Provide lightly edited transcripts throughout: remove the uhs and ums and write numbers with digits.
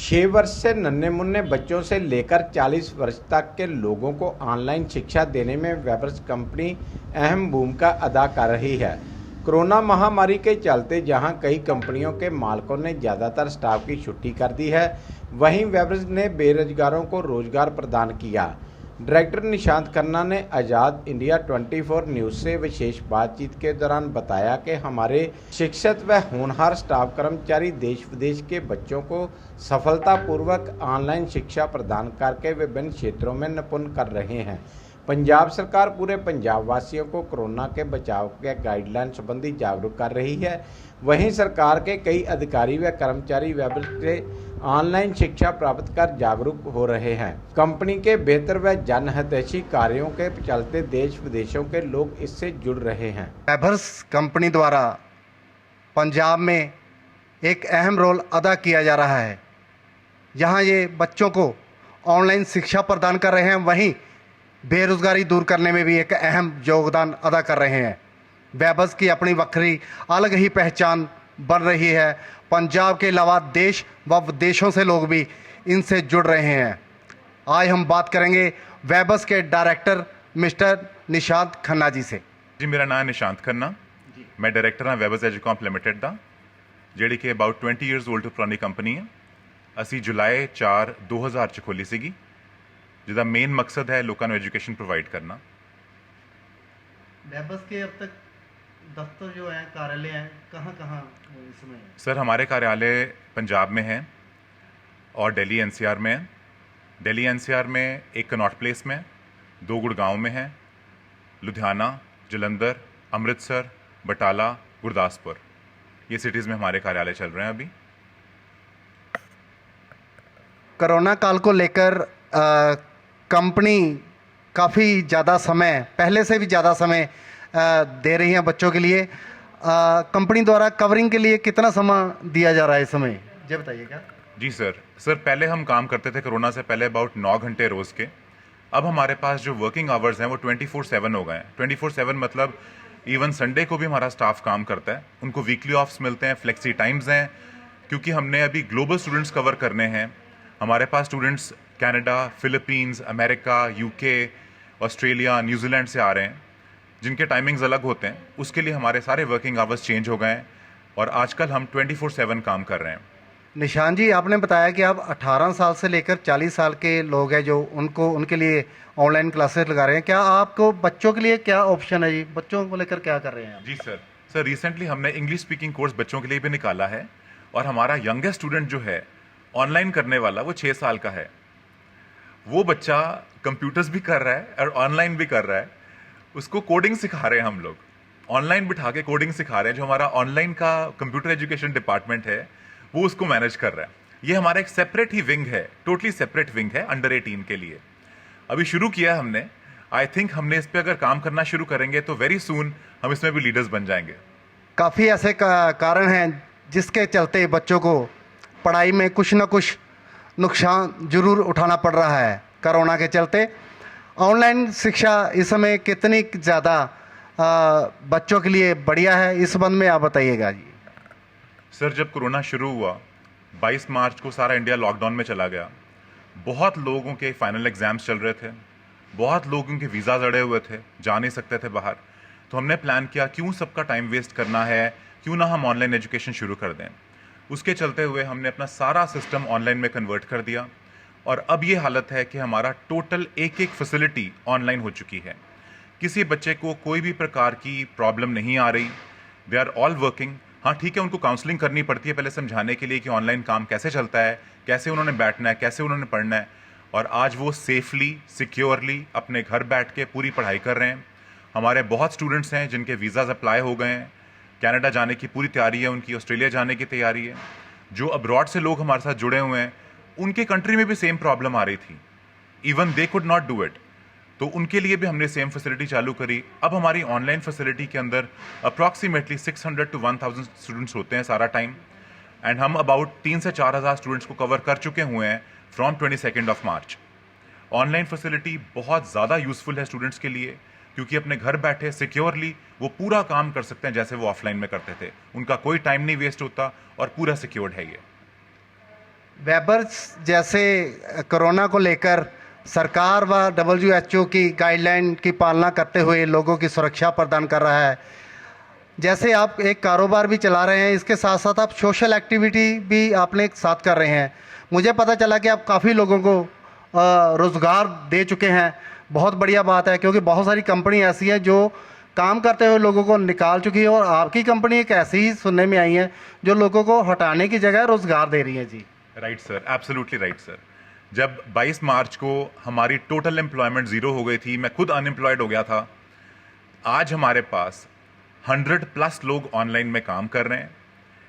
6 वर्ष से नन्हे मुन्ने बच्चों से लेकर 40 वर्ष तक के लोगों को ऑनलाइन शिक्षा देने में वेबर्स कंपनी अहम भूमिका अदा कर रही है। कोरोना महामारी के चलते जहां कई कंपनियों के मालिकों ने ज़्यादातर स्टाफ की छुट्टी कर दी है, वहीं वेबर्स ने बेरोजगारों को रोजगार प्रदान किया। डायरेक्टर निशांत खन्ना ने आज़ाद इंडिया 24 न्यूज़ से विशेष बातचीत के दौरान बताया कि हमारे शिक्षित व होनहार स्टाफ कर्मचारी देश विदेश के बच्चों को सफलतापूर्वक ऑनलाइन शिक्षा प्रदान करके विभिन्न क्षेत्रों में निपुण कर रहे हैं। पंजाब सरकार पूरे पंजाब वासियों को कोरोना के बचाव के गाइडलाइन संबंधी जागरूक कर रही है। वहीं सरकार के कई अधिकारी व कर्मचारी वेब से ऑनलाइन शिक्षा प्राप्त कर जागरूक हो रहे हैं। कंपनी के बेहतर व जनहितैषी कार्यों के चलते देश विदेशों के लोग इससे जुड़ रहे हैं। वेबर्स कंपनी द्वारा पंजाब में एक अहम रोल अदा किया जा रहा है। यहाँ ये बच्चों को ऑनलाइन शिक्षा प्रदान कर रहे हैं, वहीं बेरोजगारी दूर करने में भी एक अहम योगदान अदा कर रहे हैं। वेबर्स की अपनी वक्री अलग ही पहचान बन रही है। पंजाब के अलावा देश व विदेशों से लोग भी इनसे जुड़ रहे हैं। आज हम बात करेंगे वेबर्स के डायरेक्टर मिस्टर निशांत खन्ना जी से। जी, मेरा नाम निशांत खन्ना। मैं डायरेक्टर हाँ वेबर्स एजुकॉम लिमिटेड ਦਾ, ਜਿਹੜੀ ਕਿ ਅਬਾਊਟ 20 ਇਅਰਸ 올ਡ ਪੁਰਾਣੀ ਕੰਪਨੀ ਹੈ। ਅਸੀਂ ਜੁਲਾਈ 4 2000 ਚ ਖੋਲੀ ਸੀਗੀ, ਜਿਹਦਾ ਮੇਨ ਮਕਸਦ ਹੈ ਲੋਕਾਂ ਨੂੰ ਐਜੂਕੇਸ਼ਨ ਪ੍ਰੋਵਾਈਡ ਕਰਨਾ। वेबर्स के अब तक दफ्तर जो है, कार्यालय हैं, कहाँ कहाँ इसमें? सर, हमारे कार्यालय पंजाब में हैं और दिल्ली एनसीआर में है। दिल्ली एनसीआर में एक कनॉट प्लेस में, 2 गुड़गांव में है, लुधियाना, जलंधर, अमृतसर, बटाला, गुरदासपुर, ये सिटीज़ में हमारे कार्यालय चल रहे हैं अभी। कोरोना काल को लेकर कंपनी काफ़ी ज़्यादा समय, पहले से भी ज़्यादा समय दे रही हैं बच्चों के लिए। कंपनी द्वारा कवरिंग के लिए कितना समय दिया जा रहा है इस समय, ये बताइए क्या? जी सर, पहले हम काम करते थे कोरोना से पहले अबाउट 9 घंटे रोज़ के। अब हमारे पास जो वर्किंग आवर्स हैं वो 24/7 हो गए हैं। 24/7 मतलब इवन संडे को भी हमारा स्टाफ काम करता है। उनको वीकली ऑफ्स मिलते हैं, फ्लेक्सी टाइम्स हैं, क्योंकि हमने अभी ग्लोबल स्टूडेंट्स कवर करने हैं। हमारे पास students Canada, Philippines, America, UK, Australia, New Zealand से आ रहे हैं, जिनके टाइमिंग्स अलग होते हैं। उसके लिए हमारे सारे वर्किंग आवर्स चेंज हो गए हैं और आजकल हम 24/7 काम कर रहे हैं। निशान जी, आपने बताया कि आप 18 साल से लेकर 40 साल के लोग हैं जो उनके लिए ऑनलाइन क्लासेस लगा रहे हैं। क्या आपको बच्चों के लिए क्या ऑप्शन है जी? बच्चों को लेकर क्या कर रहे हैं आप? जी सर, रिसेंटली हमने इंग्लिश स्पीकिंग कोर्स बच्चों के लिए भी निकाला है और हमारा यंगेस्ट स्टूडेंट जो है ऑनलाइन करने वाला, वो 6 साल का है। वो बच्चा कंप्यूटर्स भी कर रहा है और ऑनलाइन भी कर रहा है। उसको कोडिंग सिखा रहे हैं हम लोग, ऑनलाइन बिठा के कोडिंग सिखा रहे हैं। जो हमारा ऑनलाइन का कंप्यूटर एजुकेशन डिपार्टमेंट है वो उसको मैनेज कर रहा है। ये हमारा एक सेपरेट ही विंग है, टोटली सेपरेट विंग है अंडर 18 के लिए। अभी शुरू किया है हमने। आई थिंक हमने इस पर अगर काम करना शुरू करेंगे तो वेरी सून हम इसमें भी लीडर्स बन जाएंगे। काफ़ी ऐसे कारण हैं जिसके चलते बच्चों को पढ़ाई में कुछ ना कुछ नुकसान जरूर उठाना पड़ रहा है कोरोना के चलते। ऑनलाइन शिक्षा इस समय कितनी ज़्यादा बच्चों के लिए बढ़िया है, इस संबंध में आप बताइएगा जी। सर, जब कोरोना शुरू हुआ 22 मार्च को सारा इंडिया लॉकडाउन में चला गया। बहुत लोगों के फाइनल एग्जाम्स चल रहे थे, बहुत लोगों के वीज़ाज अड़े हुए थे, जा नहीं सकते थे बाहर। तो हमने प्लान किया क्यों सबका टाइम वेस्ट करना है, क्यों ना हम ऑनलाइन एजुकेशन शुरू कर दें। उसके चलते हुए हमने अपना सारा सिस्टम ऑनलाइन में कन्वर्ट कर दिया और अब ये हालत है कि हमारा टोटल एक फैसिलिटी ऑनलाइन हो चुकी है। किसी बच्चे को कोई भी प्रकार की प्रॉब्लम नहीं आ रही। They are all working. हाँ ठीक है, उनको काउंसलिंग करनी पड़ती है पहले समझाने के लिए कि ऑनलाइन काम कैसे चलता है, कैसे उन्होंने बैठना है, कैसे उन्होंने पढ़ना है। और आज वो सेफली, सिक्योरली अपने घर बैठ के पूरी पढ़ाई कर रहे हैं। हमारे बहुत स्टूडेंट्स हैं जिनके वीज़ाज अप्लाई हो गए हैं, कनाडा जाने की पूरी तैयारी है उनकी, ऑस्ट्रेलिया जाने की तैयारी है। जो अब्रॉड से लोग हमारे साथ जुड़े हुए हैं, उनके कंट्री में भी सेम प्रॉब्लम आ रही थी, even they could not do it, तो उनके लिए भी हमने सेम फैसिलिटी चालू करी। अब हमारी ऑनलाइन फैसिलिटी के अंदर अप्रॉक्सीमेटली 600 to 1000 स्टूडेंट्स होते हैं सारा टाइम, एंड हम अबाउट 3 से 4000 स्टूडेंट्स को कवर कर चुके हुए हैं फ्रॉम 22 मार्च। ऑनलाइन फैसिलिटी बहुत ज़्यादा यूज़फुल है स्टूडेंट्स के लिए, क्योंकि अपने घर बैठे सिक्योरली वो पूरा काम कर सकते हैं जैसे वो ऑफलाइन में करते थे। उनका कोई टाइम नहीं वेस्ट होता और पूरा सिक्योर्ड है ये। वेबर्स जैसे कोरोना को लेकर सरकार व WHO की गाइडलाइन की पालना करते हुए लोगों की सुरक्षा प्रदान कर रहा है। जैसे आप एक कारोबार भी चला रहे हैं, इसके साथ साथ आप सोशल एक्टिविटी भी आपने एक साथ कर रहे हैं। मुझे पता चला कि आप काफ़ी लोगों को रोज़गार दे चुके हैं। बहुत बढ़िया बात है, क्योंकि बहुत सारी कंपनी ऐसी है जो काम करते हुए लोगों को निकाल चुकी है, और आपकी कंपनी एक ऐसी ही सुनने में आई है जो लोगों को हटाने की जगह रोज़गार दे रही है ji. Right sir, absolutely right sir. जब 22 मार्च को हमारी टोटल एम्प्लॉयमेंट जीरो हो गई थी, मैं खुद अनएम्प्लॉयड हो गया था, आज हमारे पास 100+ लोग ऑनलाइन में काम कर रहे हैं।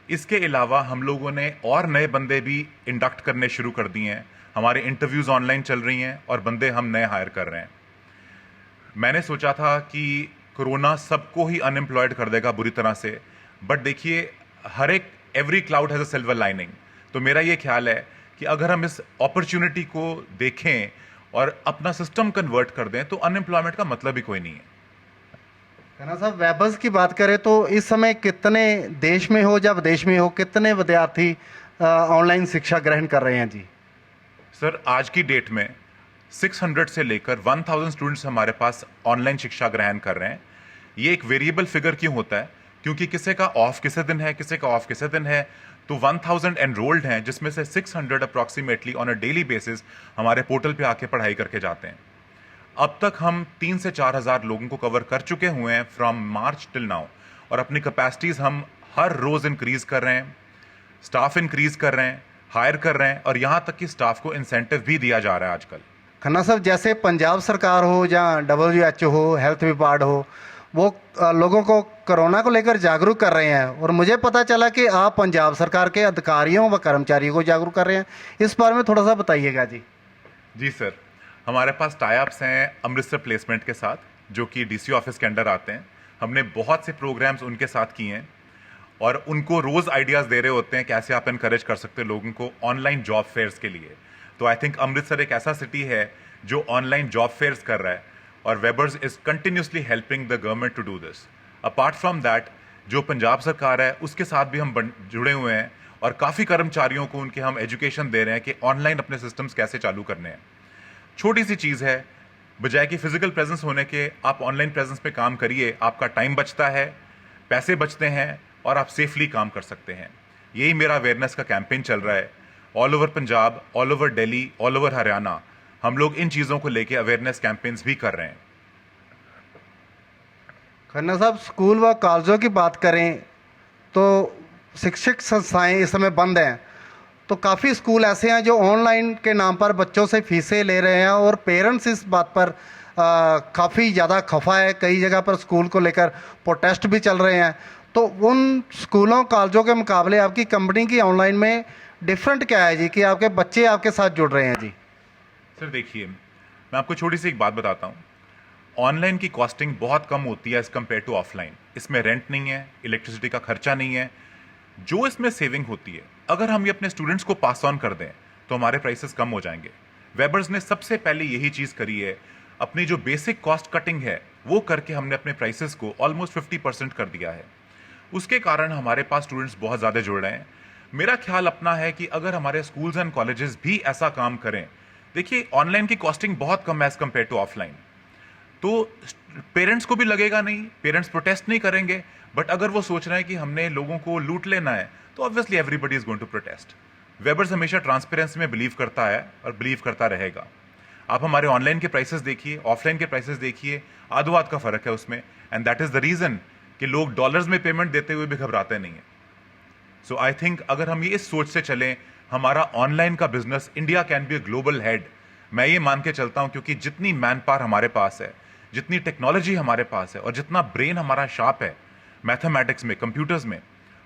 इसके अलावा हम लोगों ने और नए बंदे भी इंडक्ट करने शुरू कर दिए हैं। हमारे इंटरव्यूज़ ऑनलाइन चल रही हैं और बंदे हम नए हायर कर रहे हैं। मैंने सोचा था कि कोरोना सबको ही अनएम्प्लॉयड कर देगा बुरी तरह से, बट देखिए every cloud has a silver lining. तो मेरा ये ख्याल है कि अगर हम इस अपॉर्चुनिटी को देखें और अपना सिस्टम कन्वर्ट कर दें तो अनएम्प्लॉयमेंट का मतलब ही कोई नहीं है। खन्ना साहब, वेबर्स की बात करें तो इस समय कितने देश में हो या विदेश में हो, कितने विद्यार्थी ऑनलाइन शिक्षा ग्रहण कर रहे हैं जी? सर, आज की डेट में 600 से लेकर 1000 स्टूडेंट्स हमारे पास ऑनलाइन शिक्षा ग्रहण कर रहे हैं। ये एक वेरिएबल फिगर क्यों होता है? क्योंकि किसी का ऑफ किसी दिन है, किसी का ऑफ किसी दिन है। तो 1000 एनरोल्ड हैं, जिसमें से 600 approximately on a daily basis हमारे पोर्टल पे आके पढ़ाई करके जाते हैं। अब तक हम 3 से 4 हज़ार लोगों को कवर कर चुके हुए हैं फ्रॉम मार्च टिल नाउ, और अपनी कैपेसिटीज़ हम हर रोज़ इंक्रीज़ कर रहे हैं, स्टाफ इंक्रीज़ कर रहे हैं, हायर कर रहे हैं, और यहाँ तक कि स्टाफ को इंसेंटिव भी दिया जा रहा है आजकल। खन्ना साहब, जैसे पंजाब सरकार हो या WHO हो, हेल्थ विभाग हो, वो लोगों को कोरोना को लेकर जागरूक कर रहे हैं, और मुझे पता चला कि आप पंजाब सरकार के अधिकारियों व कर्मचारियों को जागरूक कर रहे हैं। इस बारे में थोड़ा सा बताइएगा जी। जी सर, हमारे पास टाई-अप्स हैं अमृतसर प्लेसमेंट के साथ, जो कि DC ऑफिस के अंडर आते हैं। हमने बहुत से प्रोग्राम्स उनके साथ किए हैं और उनको रोज़ आइडियाज़ दे रहे होते हैं कैसे आप इनकरेज कर सकते हैं लोगों को ऑनलाइन जॉब फेयर्स के लिए। तो आई थिंक अमृतसर एक ऐसा सिटी है जो ऑनलाइन जॉब फेयर्स कर रहा है, और Webers is continuously helping the government to do this. Apart from that, जो पंजाब सरकार है उसके साथ भी हम जुड़े हुए हैं, और काफ़ी कर्मचारियों को उनके हम एजुकेशन दे रहे हैं कि ऑनलाइन अपने सिस्टम्स कैसे चालू करने हैं। छोटी सी चीज़ है, बजाय कि फिजिकल प्रेजेंस होने के आप ऑनलाइन प्रेजेंस पे काम करिए, आपका टाइम बचता है, पैसे बचते हैं, और आप सेफली काम कर सकते हैं। यही मेरा अवेयरनेस का कैंपेन चल रहा है all over Punjab, all over Delhi, all over Haryana. हम लोग इन चीज़ों को लेके अवेयरनेस कैंपेन्स भी कर रहे हैं। खन्ना साहब, स्कूल व कॉलेजों की बात करें तो शिक्षक संस्थाएं इस समय बंद हैं, तो काफ़ी स्कूल ऐसे हैं जो ऑनलाइन के नाम पर बच्चों से फीसें ले रहे हैं, और पेरेंट्स इस बात पर काफ़ी ज़्यादा खफा है। कई जगह पर स्कूल को लेकर प्रोटेस्ट भी चल रहे हैं। तो उन स्कूलों कॉलेजों के मुकाबले आपकी कंपनी की ऑनलाइन में डिफरेंट क्या है जी, कि आपके बच्चे आपके साथ जुड़ रहे हैं जी? सर देखिए, मैं आपको छोटी सी एक बात बताता हूँ। ऑनलाइन की कॉस्टिंग बहुत कम होती है एज़ कम्पेयर टू ऑफलाइन। इसमें रेंट नहीं है, इलेक्ट्रिसिटी का खर्चा नहीं है। जो इसमें सेविंग होती है, अगर हम ये अपने स्टूडेंट्स को पास ऑन कर दें तो हमारे प्राइसेस कम हो जाएंगे। वेबर्स ने सबसे पहले यही चीज़ करी है। अपनी जो बेसिक कॉस्ट कटिंग है वो करके हमने अपने प्राइसेस को ऑलमोस्ट 50% कर दिया है। उसके कारण हमारे पास स्टूडेंट्स बहुत ज़्यादा जुड़ रहे हैं। मेरा ख्याल अपना है कि अगर हमारे स्कूल्स एंड कॉलेजेस भी ऐसा काम करें, देखिए ऑनलाइन की कॉस्टिंग बहुत कम है एज़ कम्पेयर टू ऑफलाइन, तो पेरेंट्स को भी लगेगा नहीं, पेरेंट्स प्रोटेस्ट नहीं करेंगे। बट अगर वो सोच रहे हैं कि हमने लोगों को लूट लेना है, तो obviously everybody is going to protest. Webers हमेशा ट्रांसपेरेंसी में बिलीव करता है और बिलीव करता रहेगा। आप हमारे ऑनलाइन के प्राइसेस देखिए, ऑफलाइन के प्राइसेस देखिए, आधो आध का फर्क है उसमें, and that is the reason कि लोग डॉलर्स में पेमेंट देते हुए भी घबराते नहीं है। सो आई थिंक अगर हम ये इस सोच से चलें, हमारा ऑनलाइन का business India can be a global head. मैं ये मान के चलता हूं, क्योंकि जितनी मैन पावर हमारे पास है, जितनी टेक्नोलॉजी हमारे पास है, और जितना ब्रेन हमारा शार्प है मैथमेटिक्स में, कंप्यूटर्स में,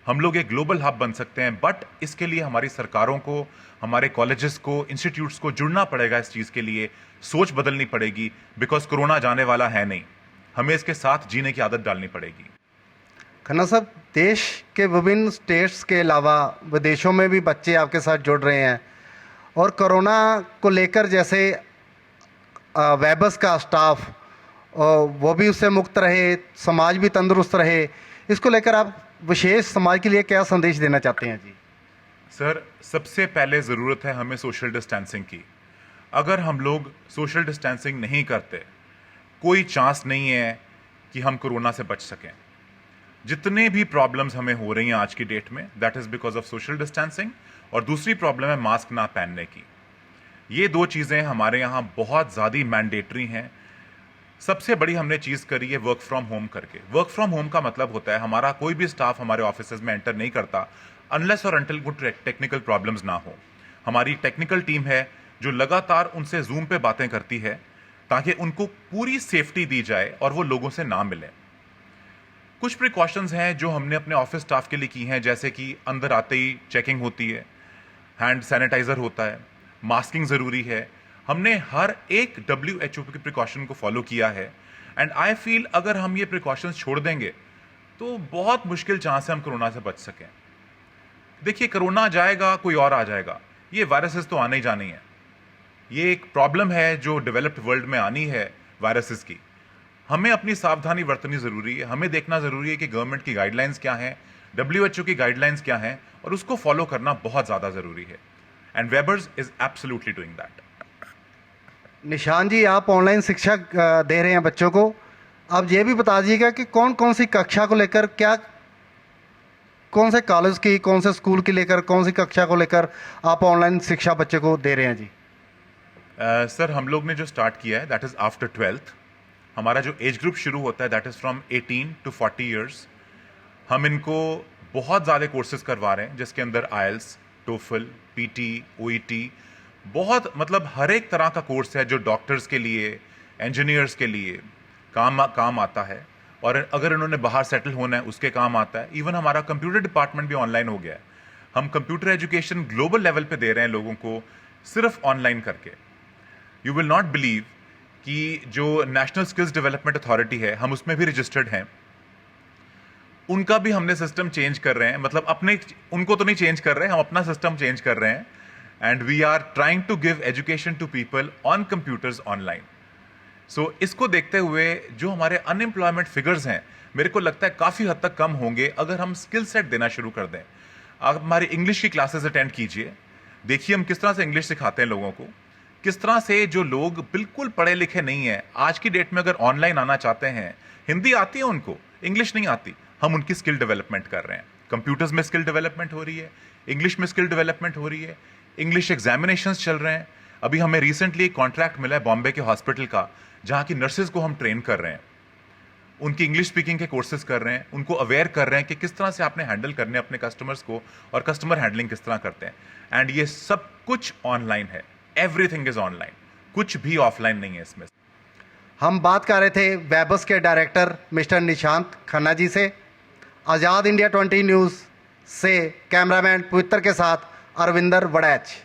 हम लोग एक ग्लोबल हब बन सकते हैं। बट इसके लिए हमारी सरकारों को, हमारे कॉलेजेस को, इंस्टीट्यूट्स को जुड़ना पड़ेगा। इस चीज़ के लिए सोच बदलनी पड़ेगी, बिकॉज कोरोना जाने वाला है नहीं, हमें इसके साथ जीने की आदत डालनी पड़ेगी। खन्ना साहब, देश के विभिन्न स्टेट्स के अलावा विदेशों में भी बच्चे आपके साथ जुड़ रहे हैं, और कोरोना को लेकर जैसे वेबर्स का स्टाफ वो भी उससे मुक्त रहे, समाज भी तंदुरुस्त रहे, इसको लेकर आप विशेष समाज के लिए क्या संदेश देना चाहते हैं जी? सर, सबसे पहले ज़रूरत है हमें सोशल डिस्टेंसिंग की। अगर हम लोग सोशल डिस्टेंसिंग नहीं करते, कोई चांस नहीं है कि हम कोरोना से बच सकें। जितने भी प्रॉब्लम्स हमें हो रही हैं आज की डेट में, that is because of social distancing. और दूसरी प्रॉब्लम है मास्क ना पहनने की। ये दो चीज़ें हमारे यहाँ बहुत ज़्यादा मैंडेटरी हैं। सबसे बड़ी हमने चीज़ करी है वर्क फ्रॉम होम करके। वर्क फ्रॉम होम का मतलब होता है हमारा कोई भी स्टाफ हमारे ऑफिस में एंटर नहीं करता अनलेस और अनटिल कुछ टेक्निकल प्रॉब्लम्स ना हो। हमारी टेक्निकल टीम है जो लगातार उनसे जूम पे बातें करती है ताकि उनको पूरी सेफ्टी दी जाए और वो लोगों से ना मिलें। कुछ प्रिकॉशंस हैं जो हमने अपने ऑफिस स्टाफ के लिए की हैं, जैसे कि अंदर आते ही चेकिंग होती है, हैंड सैनिटाइजर होता है, मास्किंग ज़रूरी है। हमने हर एक WHO के प्रिकॉशन को फॉलो किया है। एंड आई फील अगर हम ये प्रिकॉशंस छोड़ देंगे तो बहुत मुश्किल चांस है हम कोरोना से बच सकें। देखिए, कोरोना जाएगा, कोई और आ जाएगा। ये वायरसेस तो आने ही जानी है। ये एक प्रॉब्लम है जो डेवलप्ड वर्ल्ड में आनी है वायरसेस की। हमें अपनी सावधानी बरतनी ज़रूरी है। हमें देखना ज़रूरी है कि गवर्नमेंट की गाइडलाइंस क्या हैं, WHO की गाइडलाइंस क्या हैं, और उसको फॉलो करना बहुत ज़्यादा ज़रूरी है। And Weber's is absolutely doing that. निशान जी, आप ऑनलाइन शिक्षा दे रहे हैं बच्चों को। अब ये भी बता दीजिएगा कि कौन कौन सी कक्षा को लेकर, क्या कौन से कॉलेज की, कौन से स्कूल की लेकर, कौन सी कक्षा को लेकर आप ऑनलाइन शिक्षा बच्चे को दे रहे हैं जी? सर, हम लोग ने जो स्टार्ट किया है दैट इज़ आफ्टर 12th। हमारा जो एज ग्रुप शुरू होता है that is from 18 to 40 years. हम इनको बहुत ज़्यादा कोर्सेज करवा रहे हैं जिसके अंदर IELTS, TOEFL, PT, OET, बहुत मतलब हर एक तरह का कोर्स है जो डॉक्टर्स के लिए, इंजीनियर्स के लिए काम आता है। और अगर इन्होंने बाहर सेटल होना है उसके काम आता है। इवन हमारा कंप्यूटर डिपार्टमेंट भी ऑनलाइन हो गया है। हम कंप्यूटर एजुकेशन ग्लोबल लेवल पे दे रहे हैं लोगों को, सिर्फ ऑनलाइन करके। यू विल नॉट बिलीव कि जो नेशनल स्किल्स डेवलपमेंट अथॉरिटी है, हम उसमें भी रजिस्टर्ड हैं। उनका भी हमने सिस्टम चेंज कर रहे हैं, मतलब अपने उनको तो नहीं चेंज कर रहे हैं, हम अपना सिस्टम चेंज कर रहे हैं। And we are trying to give education to people on computers online. So इसको देखते हुए जो हमारे अनएम्प्लॉयमेंट फिगर्स हैं, मेरे को लगता है काफ़ी हद तक कम होंगे अगर हम स्किल सेट देना शुरू कर दें। आप हमारी इंग्लिश की क्लासेस अटेंड कीजिए, देखिए हम किस तरह से इंग्लिश सिखाते हैं लोगों को। किस तरह से जो लोग बिल्कुल पढ़े लिखे नहीं हैं, आज की डेट में अगर ऑनलाइन आना चाहते हैं, हिंदी आती है उनको, इंग्लिश नहीं आती, हम उनकी स्किल डेवलपमेंट कर रहे हैं। कंप्यूटर्स में स्किल डेवलपमेंट हो रही है, इंग्लिश में स्किल डेवलपमेंट हो रही है, इंग्लिश एग्जामिनेशंस चल रहे हैं। अभी हमें रिसेंटली एक कॉन्ट्रैक्ट मिला है बॉम्बे के हॉस्पिटल का, जहाँ की नर्सेज को हम ट्रेन कर रहे हैं, उनकी इंग्लिश स्पीकिंग के कोर्सेज कर रहे हैं, उनको अवेयर कर रहे हैं कि किस तरह से आपने हैंडल करने अपने कस्टमर्स को, और कस्टमर हैंडलिंग किस तरह करते हैं। एंड ये सब कुछ ऑनलाइन है, एवरीथिंग इज ऑनलाइन, कुछ भी ऑफलाइन नहीं है इसमें। हम बात कर रहे थे वेबस के डायरेक्टर मिस्टर निशांत खन्ना जी से। आज़ाद इंडिया 20 न्यूज़ से कैमरामैन पवित्र के साथ अरविंदर वड़ैच।